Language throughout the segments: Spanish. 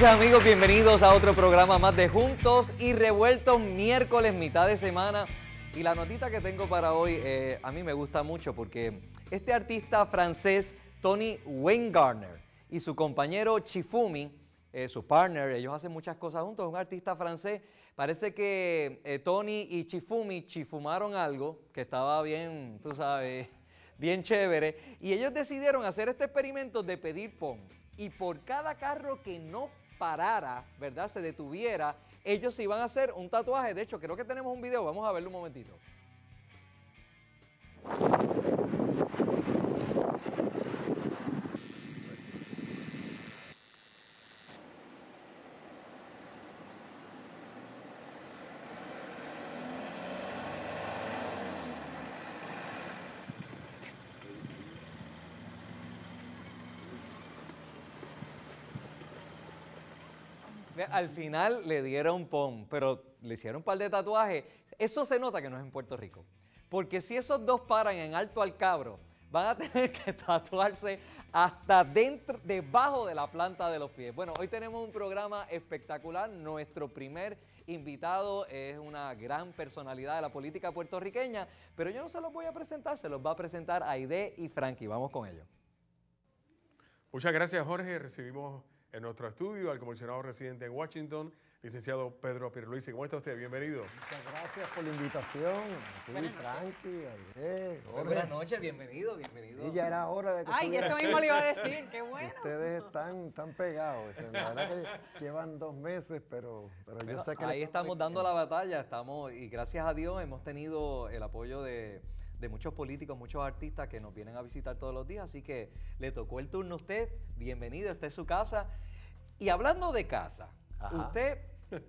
noches, amigos, bienvenidos a otro programa más de Juntos y Revueltos, miércoles, mitad de semana. Y la notita que tengo para hoy a mí me gusta mucho porque este artista francés, Tony Weingartner, y su compañero Chifumi, su partner, ellos hacen muchas cosas juntos, es un artista francés. Parece que Tony y Chifumi chifumaron algo que estaba bien, tú sabes, bien chévere. Y ellos decidieron hacer este experimento de pedir pon. Y por cada carro que no parara, ¿verdad?, se detuviera, ellos se iban a hacer un tatuaje. De hecho, creo que tenemos un video, vamos a verlo un momentito. Al final le dieron pon, pero le hicieron un par de tatuajes. Eso se nota que no es en Puerto Rico. Porque si esos dos paran en Alto Alcabro, van a tener que tatuarse hasta dentro, debajo de la planta de los pies. Bueno, hoy tenemos un programa espectacular. Nuestro primer invitado es una gran personalidad de la política puertorriqueña, pero yo no se los voy a presentar, se los va a presentar Aide y Frankie. Vamos con ellos. Muchas gracias, Jorge. Recibimos en nuestro estudio al comisionado residente en Washington, licenciado Pedro Pierluisi. ¿Cómo está usted? Bienvenido. Muchas gracias por la invitación. Aquí, Frankie, Aide, Jorge. Buenas noches, bienvenido, bienvenido. Sí, ya era hora de que Ay, eso mismo le iba a decir, qué bueno. Ustedes están pegados. La verdad que llevan 2 meses, pero bueno, yo sé que... ahí estamos dando la batalla, y gracias a Dios hemos tenido el apoyo de muchos políticos, muchos artistas que nos vienen a visitar todos los días, así que le tocó el turno a usted. Bienvenido, esta es su casa. Y hablando de casa, usted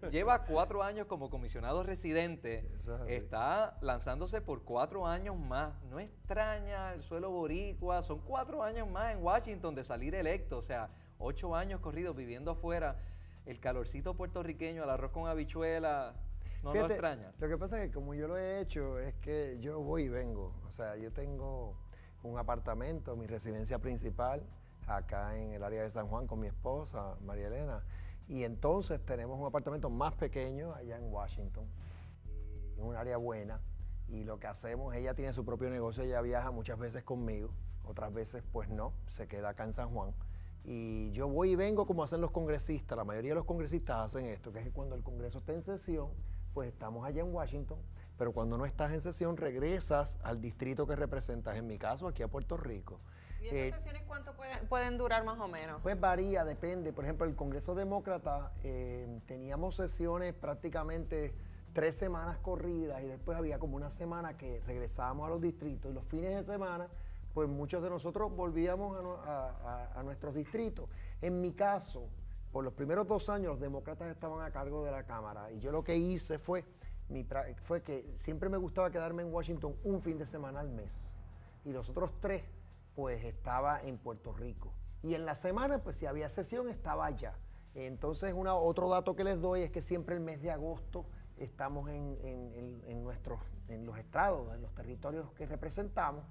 lleva 4 años como comisionado residente, está lanzándose por 4 años más. No extraña el suelo boricua, son 4 años más en Washington de salir electo, o sea, 8 años corridos viviendo afuera, el calorcito puertorriqueño, el arroz con habichuela. ¿No lo extraña? Lo que pasa es que como yo lo he hecho, es que yo voy y vengo. O sea, yo tengo un apartamento, mi residencia principal, acá en el área de San Juan con mi esposa, María Elena. Y entonces tenemos un apartamento más pequeño allá en Washington, en un área buena. Y lo que hacemos, ella tiene su propio negocio, ella viaja muchas veces conmigo, otras veces pues no, se queda acá en San Juan. Y yo voy y vengo como hacen los congresistas, la mayoría de los congresistas hacen esto, que es que cuando el Congreso está en sesión, pues estamos allá en Washington, pero cuando no estás en sesión regresas al distrito que representas, en mi caso aquí a Puerto Rico. ¿Y esas sesiones cuánto pueden durar más o menos? Pues varía, depende. Por ejemplo, el Congreso Demócrata teníamos sesiones prácticamente 3 semanas corridas y después había como una semana que regresábamos a los distritos y los fines de semana pues muchos de nosotros volvíamos a nuestros distritos. En mi caso, por los primeros 2 años los demócratas estaban a cargo de la Cámara y yo lo que hice fue que siempre me gustaba quedarme en Washington un fin de semana al mes y los otros 3 pues estaba en Puerto Rico y en la semana pues si había sesión estaba allá. Entonces otro dato que les doy es que siempre el mes de agosto estamos en los estados, en los territorios que representamos.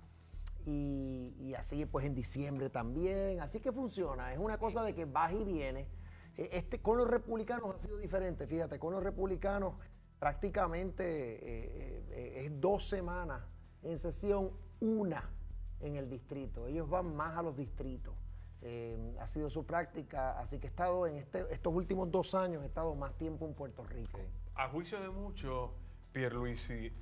Y así pues en diciembre también, así que funciona, es una cosa de que vas y vienes. Con los republicanos ha sido diferente, fíjate, con los republicanos prácticamente es 2 semanas en sesión, 1 en el distrito, ellos van más a los distritos, ha sido su práctica, así que he estado en estos últimos 2 años, he estado más tiempo en Puerto Rico. Okay. A juicio de muchos, Pierluisi,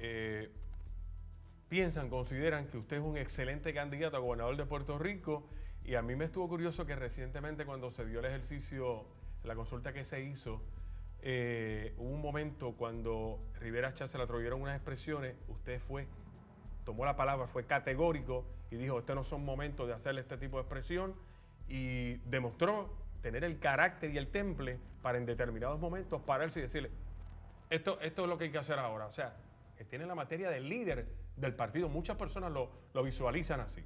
consideran que usted es un excelente candidato a gobernador de Puerto Rico y a mí me estuvo curioso que recientemente cuando se dio el ejercicio, la consulta que se hizo, hubo un momento cuando Rivera Schatz se le atribuyeron unas expresiones, usted tomó la palabra, fue categórico y dijo, estos no son momentos de hacerle este tipo de expresión y demostró tener el carácter y el temple para en determinados momentos pararse y decirle, esto es lo que hay que hacer ahora, o sea, que tiene la materia del líder del partido. Muchas personas lo visualizan así.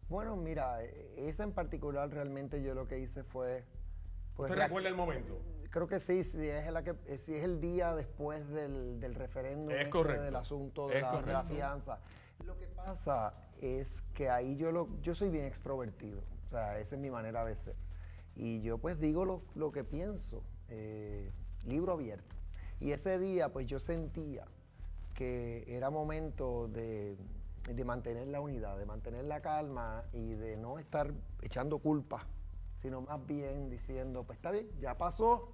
Bueno, mira, esa en particular realmente yo lo que hice fue... ¿Usted recuerda el momento? Creo que sí, si es el día después del referéndum del asunto de la fianza. Lo que pasa es que ahí yo soy bien extrovertido, o sea, esa es mi manera de ser. y yo pues digo lo que pienso, libro abierto. Y ese día pues yo sentía que era momento de mantener la unidad, de mantener la calma y de no estar echando culpa, sino más bien diciendo, pues está bien, ya pasó,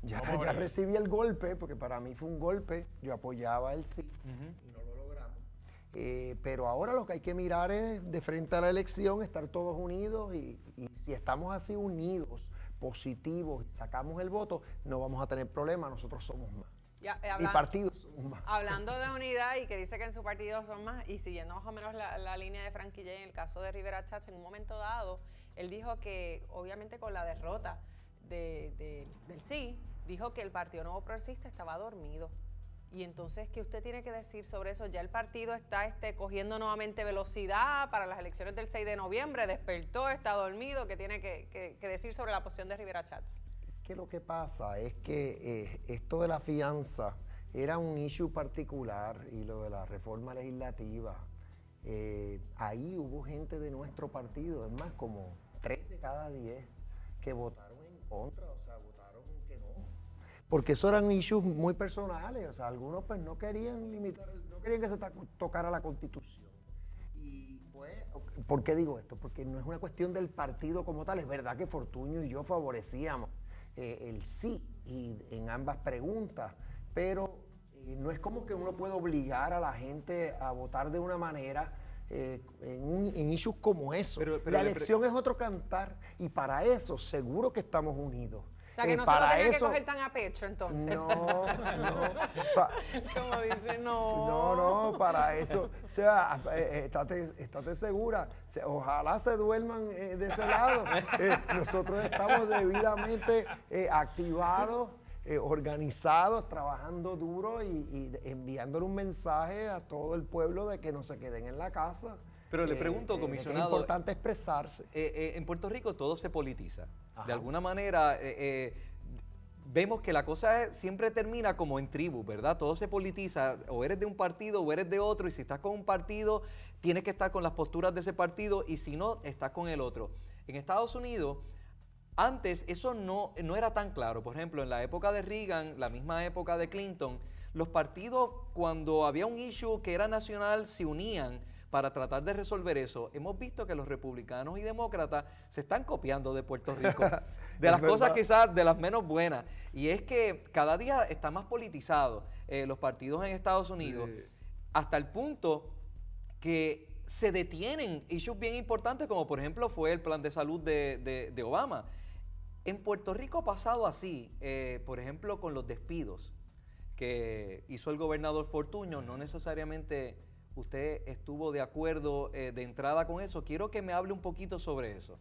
ya recibí el golpe, porque para mí fue un golpe, yo apoyaba el sí y no lo logramos. Pero ahora lo que hay que mirar es de frente a la elección, estar todos unidos y si estamos así unidos, positivos y sacamos el voto, no vamos a tener problemas, nosotros somos más. Y partidos somos más. Hablando de unidad y que dice que en su partido son más, y siguiendo más o menos la línea de Frankie J en el caso de Rivera Schatz, en un momento dado, él dijo que obviamente con la derrota del sí, dijo que el Partido Nuevo Progresista estaba dormido. Y entonces, ¿qué usted tiene que decir sobre eso? Ya el partido está cogiendo nuevamente velocidad para las elecciones del 6 de noviembre, despertó, está dormido. ¿Qué tiene que decir sobre la posición de Rivera Schatz? Es que lo que pasa es que esto de la fianza era un issue particular y lo de la reforma legislativa, ahí hubo gente de nuestro partido, es más, como 3 de cada 10 que votaron en contra, o sea, votaron que no. Porque eso eran issues muy personales, o sea, algunos pues no querían no querían que se tocara la Constitución. Y pues, ¿por qué digo esto? Porque no es una cuestión del partido como tal, es verdad que Fortuño y yo favorecíamos el sí y en ambas preguntas, pero no es como que uno puede obligar a la gente a votar de una manera en issues como eso. Pero la elección es otro cantar y para eso seguro que estamos unidos. O sea, que no se lo tengan que coger tan a pecho, entonces. No. Como dice, no. No, para eso, o sea, estate segura, ojalá se duerman de ese lado. Nosotros estamos debidamente activados, organizados, trabajando duro y enviándole un mensaje a todo el pueblo de que no se queden en la casa. Pero le pregunto, comisionado, es importante expresarse. En Puerto Rico todo se politiza. Ajá. De alguna manera vemos que la cosa siempre termina como en tribu, ¿verdad? Todo se politiza, o eres de un partido o eres de otro, y si estás con un partido, tienes que estar con las posturas de ese partido, y si no, estás con el otro. En Estados Unidos, antes eso no era tan claro. Por ejemplo, en la época de Reagan, la misma época de Clinton, los partidos, cuando había un issue que era nacional, se unían para tratar de resolver eso. Hemos visto que los republicanos y demócratas se están copiando de Puerto Rico, de las cosas quizás de las menos buenas. Y es que cada día está más politizado los partidos en Estados Unidos, sí, hasta el punto que se detienen issues bien importantes, como por ejemplo fue el plan de salud de Obama. En Puerto Rico ha pasado así, por ejemplo, con los despidos que hizo el gobernador Fortuño. No necesariamente usted estuvo de acuerdo de entrada con eso. Quiero que me hable un poquito sobre eso.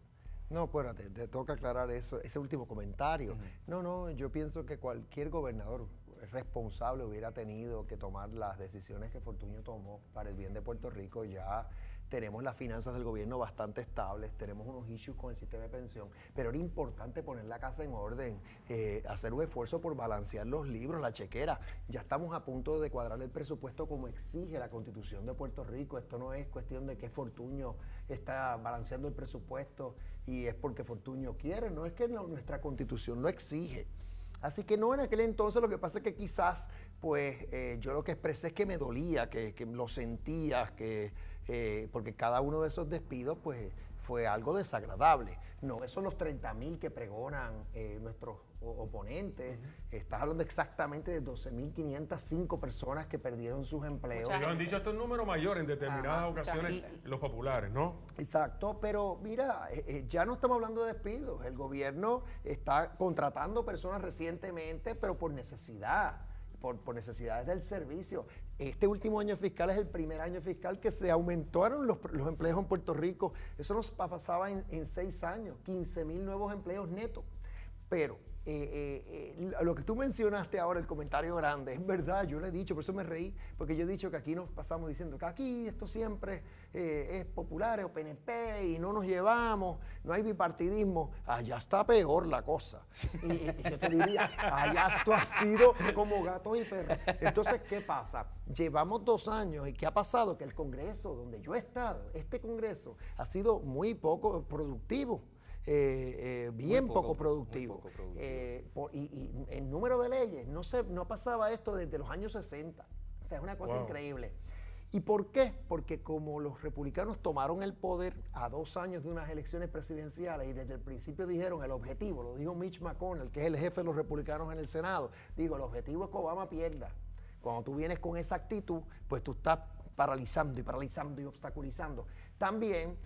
No, espérate, te toca aclarar ese último comentario. No, yo pienso que cualquier gobernador responsable hubiera tenido que tomar las decisiones que Fortuño tomó para el bien de Puerto Rico. Ya tenemos las finanzas del gobierno bastante estables, tenemos unos issues con el sistema de pensión, pero era importante poner la casa en orden, hacer un esfuerzo por balancear los libros, la chequera. Ya estamos a punto de cuadrar el presupuesto como exige la Constitución de Puerto Rico. Esto no es cuestión de que Fortuño está balanceando el presupuesto y es porque Fortuño quiere, no es que nuestra Constitución lo exige. Así que no, en aquel entonces lo que pasa es que quizás, pues, yo lo que expresé es que me dolía, que lo sentía, porque cada uno de esos despidos, pues, fue algo desagradable. No, esos son los 30,000 que pregonan nuestros oponentes. Estás hablando exactamente de 12,505 personas que perdieron sus empleos. Ellos han dicho estos números mayores en determinadas ocasiones, los populares, ¿no? Exacto, pero mira, ya no estamos hablando de despidos. El gobierno está contratando personas recientemente, pero por necesidad. Por necesidades del servicio. Este último año fiscal es el primer año fiscal que se aumentaron los empleos en Puerto Rico. Eso nos pasaba en 6 años, 15,000 nuevos empleos netos. Pero lo que tú mencionaste ahora, el comentario grande, es verdad, yo lo he dicho, por eso me reí, porque yo he dicho que aquí nos pasamos diciendo que aquí esto siempre es popular o PNP y no nos llevamos, no hay bipartidismo. Allá está peor la cosa. Y yo te diría, allá esto ha sido como gatos y perros. Entonces, ¿qué pasa? Llevamos 2 años y ¿qué ha pasado? Que el Congreso donde yo he estado, este Congreso, ha sido muy poco productivo. bien poco muy productivo. poco productivo, Y el número de leyes, no pasaba esto desde los años 60. O sea, es una cosa increíble. ¿Y por qué? Porque como los republicanos tomaron el poder a 2 años de unas elecciones presidenciales y desde el principio dijeron el objetivo, lo dijo Mitch McConnell, que es el jefe de los republicanos en el Senado, digo, el objetivo es que Obama pierda. Cuando tú vienes con esa actitud, pues tú estás paralizando y obstaculizando. También,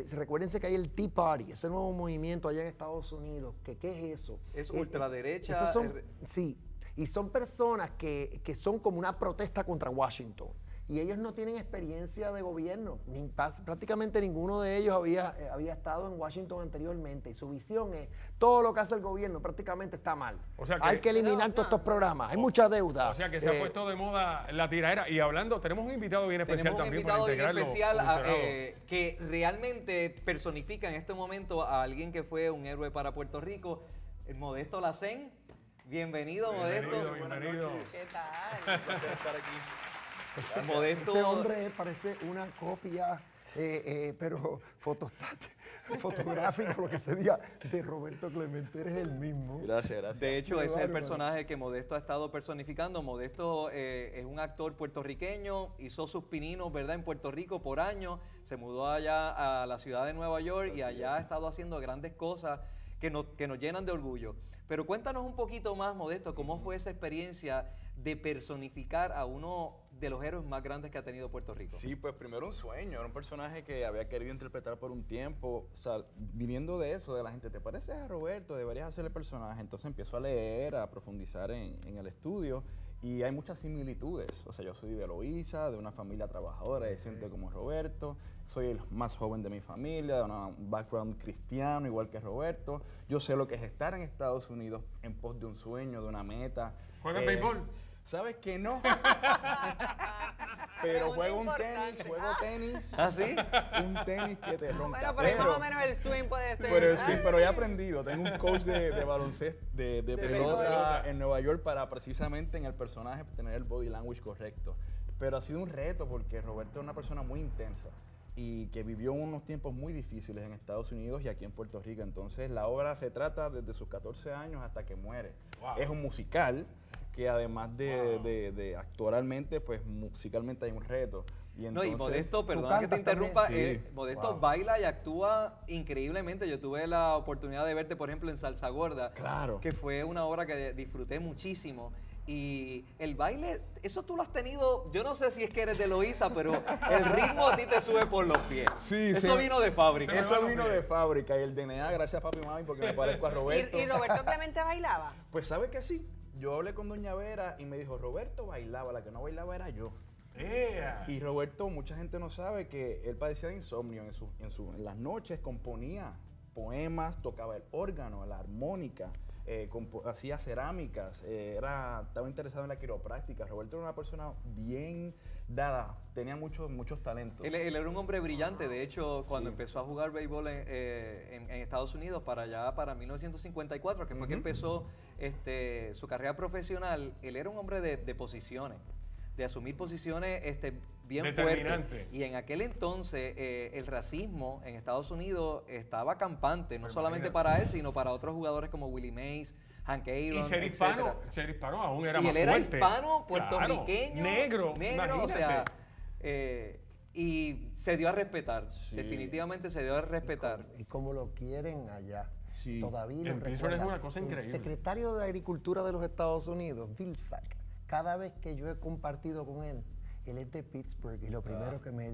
recuérdense que hay el Tea Party, ese nuevo movimiento allá en Estados Unidos, ¿qué es eso? Es ultraderecha. Esos son, sí, y son personas que son como una protesta contra Washington. Y ellos no tienen experiencia de gobierno, prácticamente ninguno de ellos había estado en Washington anteriormente. Y su visión es, todo lo que hace el gobierno prácticamente está mal. O sea hay que eliminar todos estos programas, hay mucha deuda. O sea que se ha puesto de moda la tiradera. Y hablando, tenemos un invitado bien especial también para integrarlo. Que realmente personifica en este momento a alguien que fue un héroe para Puerto Rico, el Modesto Lacén. Bienvenido, Modesto. Bienvenido. ¿Qué tal? Un placer estar aquí. Modesto. Este hombre parece una copia, pero fotográfico, lo que se diga, de Roberto Clemente. Eres el mismo. Gracias, gracias. De hecho, Qué ese es el bárbaro. personaje que Modesto ha estado personificando. Modesto es un actor puertorriqueño, hizo sus pininos, ¿verdad?, en Puerto Rico por años, se mudó allá a la ciudad de Nueva York y allá ha estado haciendo grandes cosas que nos llenan de orgullo. Pero cuéntanos un poquito más, Modesto, cómo fue esa experiencia de personificar a uno de los héroes más grandes que ha tenido Puerto Rico. Sí, pues primero un sueño, era un personaje que había querido interpretar por un tiempo, o sea, viniendo de eso, de la gente, ¿te pareces a Roberto? Deberías hacer el personaje. Entonces empiezo a leer, a profundizar en el estudio y hay muchas similitudes. O sea, yo soy de Loíza, de una familia trabajadora, decente como Roberto, soy el más joven de mi familia, de un background cristiano, igual que Roberto. Yo sé lo que es estar en Estados Unidos en pos de un sueño, de una meta. ¿Juegas béisbol? ¿Sabes que no? Pero juego tenis. ¿Ah, sí? Un tenis que te ronca. Bueno, pero ahí más o menos el swing puede ser. Pero sí, pero he aprendido. Tengo un coach de baloncesto, de pelota en Nueva York para precisamente en el personaje tener el body language correcto. Pero ha sido un reto porque Roberto es una persona muy intensa y que vivió unos tiempos muy difíciles en Estados Unidos y aquí en Puerto Rico. Entonces la obra retrata desde sus 14 años hasta que muere. Wow. Es un musical que además de actoralmente, pues musicalmente hay un reto. Y No, y entonces, Modesto, perdona que te cantas interrumpa, también. Sí. Modesto baila y actúa increíblemente. Yo tuve la oportunidad de verte, por ejemplo, en Salsa Gorda, Claro. que fue una obra que disfruté muchísimo. Y el baile, eso tú lo has tenido, yo no sé si es que eres de Loíza, pero el ritmo a ti te sube por los pies. Sí, eso sí. vino de fábrica. Eso vino de fábrica y el DNA, gracias a papi y mami, porque me parezco a Roberto. ¿Y Roberto Clemente bailaba? Pues sabe que sí. Yo hablé con Doña Vera y me dijo, Roberto bailaba, la que no bailaba era yo. Y Roberto, mucha gente no sabe que él padecía de insomnio. En las noches componía poemas, tocaba el órgano, la armónica, hacía cerámicas, estaba interesado en la quiropráctica. Roberto era una persona bien dada, tenía muchos talentos. Él era un hombre brillante. De hecho, cuando Sí. empezó a jugar béisbol en Estados Unidos, para 1954, que fue que empezó su carrera profesional, él era un hombre de posiciones, de asumir posiciones bien Determinante. fuertes. Y en aquel entonces el racismo en Estados Unidos estaba campante, no Pues solamente imagínate. para él, sino para otros jugadores como Willie Mays, Hank Aaron, Y ser etcétera. hispano aún era Y más él era fuerte. hispano, Claro, puertorriqueño, negro, o imagínate. sea, y se dio a respetar, Sí. definitivamente se dio a respetar. Y como lo quieren allá. Sí. Todavía En lo Pittsburgh es recuerdan. una cosa increíble. El secretario de Agricultura de los Estados Unidos, Bill Sack, cada vez que yo he compartido con él es de Pittsburgh y lo primero que me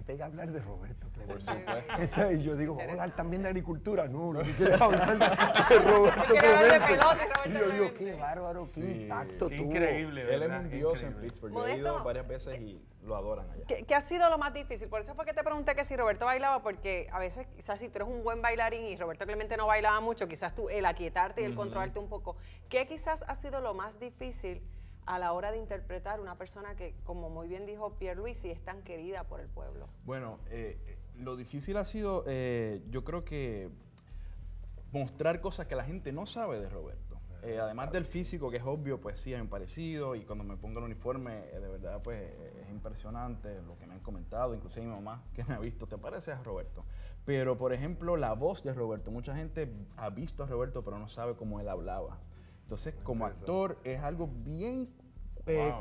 pega a hablar de Roberto Clemente. Y yo digo, vamos a hablar también de agricultura. No, lo que quieres hablar de Roberto Quiere hablar de Clemente. pelota, Roberto Y yo digo, Clemente. qué bárbaro, qué Sí. impacto Qué tuvo. increíble, Él es ¿verdad? un dios en Increíble. Pittsburgh. Yo he ido Modesto, varias veces y lo adoran allá. ¿Qué ha sido lo más difícil? Por eso fue que te pregunté que si Roberto bailaba, porque a veces quizás si tú eres un buen bailarín y Roberto Clemente no bailaba mucho, quizás tú el aquietarte y el controlarte un poco. ¿Qué quizás ha sido lo más difícil a la hora de interpretar una persona que, como muy bien dijo Pierluisi, es tan querida por el pueblo? Bueno, lo difícil ha sido, yo creo que mostrar cosas que la gente no sabe de Roberto. Además del físico, que es obvio, pues sí, hay un parecido, y cuando me pongo el uniforme, de verdad, pues es impresionante lo que me han comentado, inclusive mi mamá, que me ha visto, ¿te pareces a Roberto? Pero, por ejemplo, la voz de Roberto, mucha gente ha visto a Roberto, pero no sabe cómo él hablaba. Entonces, como actor, es algo bien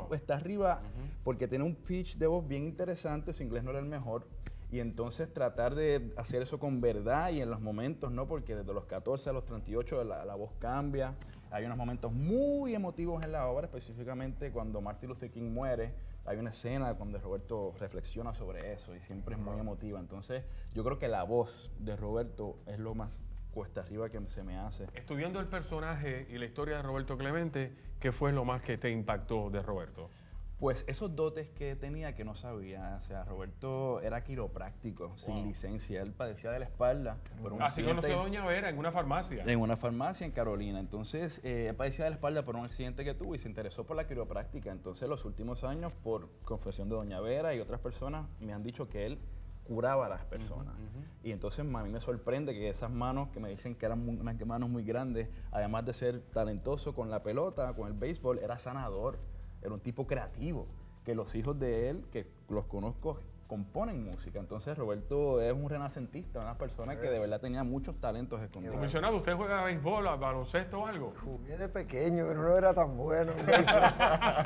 cuesta arriba, porque tiene un pitch de voz bien interesante, su inglés no era el mejor, y entonces tratar de hacer eso con verdad y en los momentos, ¿no? Porque desde los 14 a los 38 la voz cambia. Hay unos momentos muy emotivos en la obra, específicamente cuando Martin Luther King muere. Hay una escena donde Roberto reflexiona sobre eso y siempre es muy emotiva. Entonces, yo creo que la voz de Roberto es lo más cuesta arriba que se me hace. Estudiando el personaje y la historia de Roberto Clemente, ¿qué fue lo más que te impactó de Roberto? Pues esos dotes que tenía que no sabía. O sea, Roberto era quiropráctico, sin licencia. Él padecía de la espalda por un Así accidente. conoció a Doña Vera en una farmacia. En una farmacia en Carolina. Entonces, él padecía de la espalda por un accidente que tuvo y se interesó por la quiropráctica. Entonces, los últimos años, por confesión de Doña Vera y otras personas, me han dicho que él curaba a las personas. Y entonces a mí me sorprende que esas manos, que me dicen que eran unas manos muy grandes, además de ser talentoso con la pelota, con el béisbol, era sanador. Era un tipo creativo, que los hijos de él, que los conozco, componen música. Entonces Roberto es un renacentista, una persona que de verdad tenía muchos talentos escondidos. Comisionado, ¿usted juega béisbol, baloncesto o algo? Jugué de pequeño, pero no era tan bueno.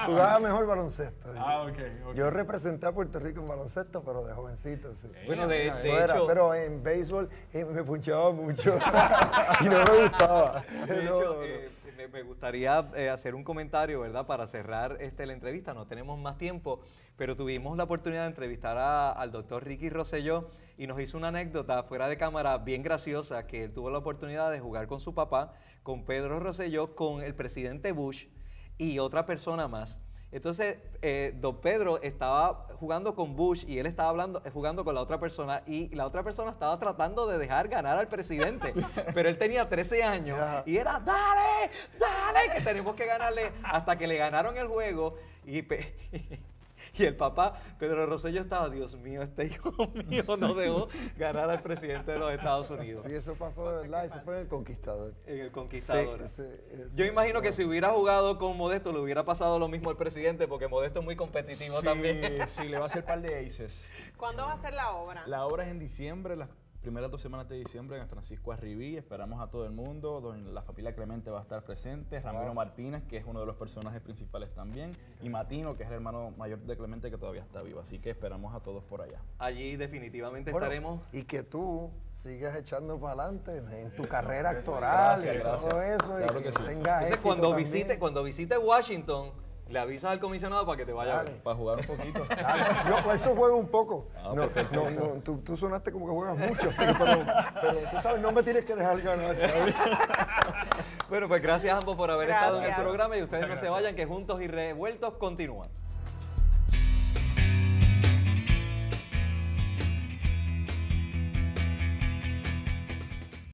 Jugaba mejor baloncesto. Ok. Yo representé a Puerto Rico en baloncesto, pero de jovencito, sí. Bueno, de No era, hecho, pero en béisbol me punchaba mucho y no me gustaba. de No, hecho, no, no. me gustaría hacer un comentario, ¿verdad? Para cerrar la entrevista, no tenemos más tiempo, pero tuvimos la oportunidad de entrevistar al doctor Ricky Rosselló y nos hizo una anécdota fuera de cámara bien graciosa, que él tuvo la oportunidad de jugar con su papá, con Pedro Rosselló, con el presidente Bush y otra persona más. Entonces, don Pedro estaba jugando con Bush y él estaba jugando con la otra persona y la otra persona estaba tratando de dejar ganar al presidente, pero él tenía 13 años y era, dale, que tenemos que ganarle, hasta que le ganaron el juego y el papá, Pedro Rosselló, estaba, Dios mío, este hijo mío no dejó ganar al presidente de los Estados Unidos. Sí, eso pasó de verdad, eso fue en El Conquistador. En El Conquistador. Sí, Yo imagino que si hubiera jugado con Modesto le hubiera pasado lo mismo al presidente, porque Modesto es muy competitivo también. Sí, le va a hacer par de aces. ¿Cuándo va a ser la obra? La obra es en diciembre, las primeras 2 semanas de diciembre en Francisco Arribí. Esperamos a todo el mundo, donde la familia Clemente va a estar presente, Ramiro Martínez, que es uno de los personajes principales también, y Matino, que es el hermano mayor de Clemente, que todavía está vivo. Así que esperamos a todos por allá. Allí definitivamente Bueno, estaremos. y que tú sigas echando para adelante en tu carrera actoral y todo eso. Claro y que sí. tengas Entonces, éxito cuando visite Washington, le avisas al comisionado para que te vaya a ver. Dale. Para jugar un poquito. Yo por eso juego un poco. Pues perfecto. Tú sonaste como que juegas mucho, sí, pero tú sabes, no me tienes que dejar ganar. Bueno, pues gracias a ambos por haber estado en el Gracias. programa y ustedes Muchas no se gracias. vayan, que Juntos y Revueltos continúan.